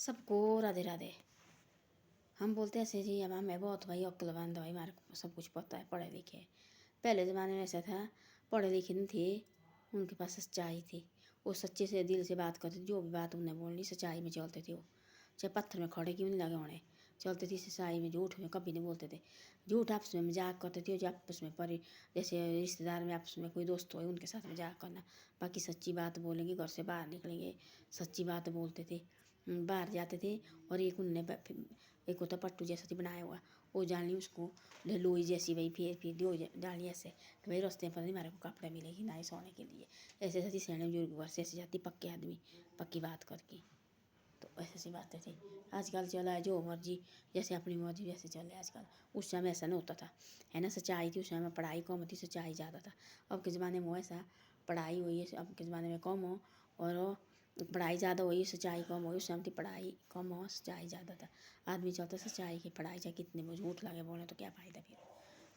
सबको राधे राधे। हम बोलते ऐसे जी अब हमें बहुत भाई अक्लमंद भाई, हमारे को सब कुछ पता है, पढ़े लिखे। पहले ज़माने में ऐसा था, पढ़े लिखे नहीं थे, उनके पास सच्चाई थी। वो सच्चे से दिल से बात करते थे, जो भी बात उन्हें बोलनी सच्चाई में चलते थे। वो चाहे पत्थर में खड़े क्यों नहीं लगे उन्हें, चलते थे सच्चाई में, झूठ में कभी नहीं बोलते थे। झूठ आपस में मजाक करते थे, जो आपस में परे जैसे रिश्तेदार में आपस में कोई दोस्त हो उनके साथ मजाक करना, बाकी सच्ची बात बोलेंगे। घर से बाहर निकलेंगे सच्ची बात बोलते थे। बाहर जाते थे और एक उनने एक होता पट्टू जैसा थी बनाया हुआ, वो जान ली उसको लोई जैसी भाई फिर दो डाली ऐसे कि भाई रास्ते पर नहीं हमारे को कपड़े मिलेगी ना ही सोने के लिए। ऐसे ऐसी सैने बुजुर्ग घर से ऐसे जाती पक्के आदमी पक्की बात करके। तो ऐसी ऐसी बातें थी। आजकल चला है जो मर्जी जैसे अपनी मर्जी वैसे चले आजकल। उस समय ऐसा नहीं होता था, है ना। सच्चाई थी उस समय, पढ़ाई कम थी, सच्चाई ज़्यादा था। अब के ज़माने में ऐसा पढ़ाई हुई है, अब के ज़माने में कम हो और पढ़ाई ज़्यादा हुई, सच्चाई कम हुई। उस समय थी पढ़ाई कम हो सच्चाई ज़्यादा था। आदमी चाहता सच्चाई की, पढ़ाई चाहे कितने वो झूठ लगे बोले तो क्या फ़ायदा फिर।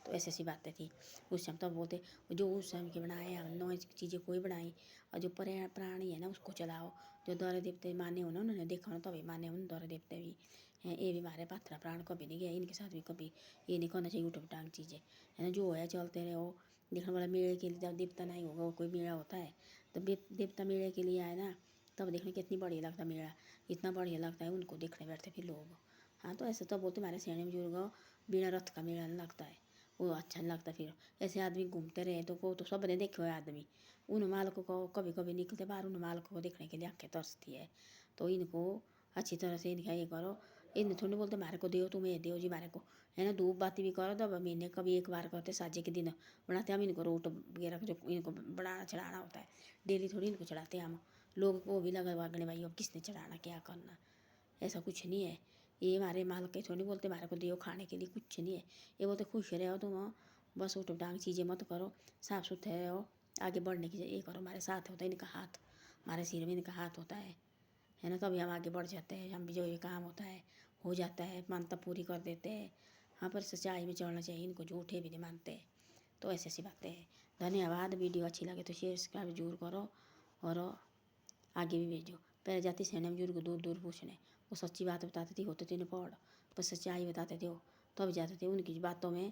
तो ऐसी ऐसी बातें थी उस समय। तब बोलते जो उस समय के बनाए हम नई चीज़ें कोई बनाई, और जो प्राणी है ना उसको चलाओ। जो दौरे देवते माने हो ना, उन्होंने देखा हो तभी माने हो दौरे देवते भी हैं। ये भी हमारे पात्रा प्राण कभी नहीं गया, इनके साथ भी कभी ये नहीं करना चाहिए उठक टांग चीज़ें, है ना। जो है चलते रहे हो। देखने वाला मेले के लिए जब देवता नहीं होगा, वो कोई मेला होता है तो देवता मेले के लिए आए ना, तब देखने कितनी बढ़िया लगता मेला, इतना बढ़िया लगता है उनको देखने बैठते फिर लोग। हाँ तो ऐसे तो बोलते हमारे सियाने बुजुर्ग बिना रथ का मेला नहीं लगता है, वो अच्छा नहीं लगता। फिर ऐसे आदमी घूमते रहे तो को तो सब ने देखे हुए आदमी, उन मालकों को कभी कभी निकलते बाहर, उन मालकों को देखने के लिए आंखें तरसती है। तो इनको अच्छी तरह से इनका ये करो। इन थोड़ी बोलते हमारे को देव तुम्हें देव जी हमारे को, है ना। धूप बाती भी करो तो महीने कभी एक बार करते, साजे के दिन बनाते हम इनको रोट वगैरह जो इनको बनाना चढ़ाना होता है, डेली थोड़ी इनको चढ़ाते हम। लोग को भी लगा वागने भाई अब किसने चढ़ाना क्या करना, ऐसा कुछ नहीं है। ये हमारे माल के थोड़ी बोलते हमारे को देव खाने के लिए, कुछ नहीं है। ये बोलते खुश रहो तुम, बस उठ डांग चीज़ें मत करो, साफ सुथरे रहो, आगे बढ़ने की ये करो। हमारे साथ होता है इनका हाथ, हमारे सिर में इनका हाथ होता है ना। तभी हम आगे बढ़ जाते हैं, हम भी जो ये काम होता है हो जाता है, मानता पूरी कर देते हैं। हाँ पर सच्चाई में चलना चाहिए, इनको झूठे भी नहीं मानते। तो ऐसी ऐसी बातें हैं। धन्यवाद। वीडियो अच्छी लगे तो शेयर सब्सक्राइब जरूर करो और आगे भी भेजो। पहले जाती सेने बुजुर्ग दूर दूर पूछने, वो सच्ची बात बताते थे, होते थे न पढ़ पर सच्चाई बताते थे वो, तब जाते थे। उनकी बातों में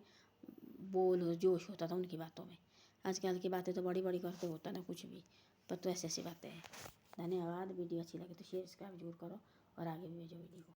बोल जोश होता था उनकी बातों में। आजकल की बातें तो बड़ी बड़ी करते होता ना कुछ भी, पर तो ऐसी ऐसी बातें हैं। धन्यवाद। वीडियो अच्छी लगे तो शेयर सब्सक्राइब जरूर करो और आगे भी भेजो वीडियो को।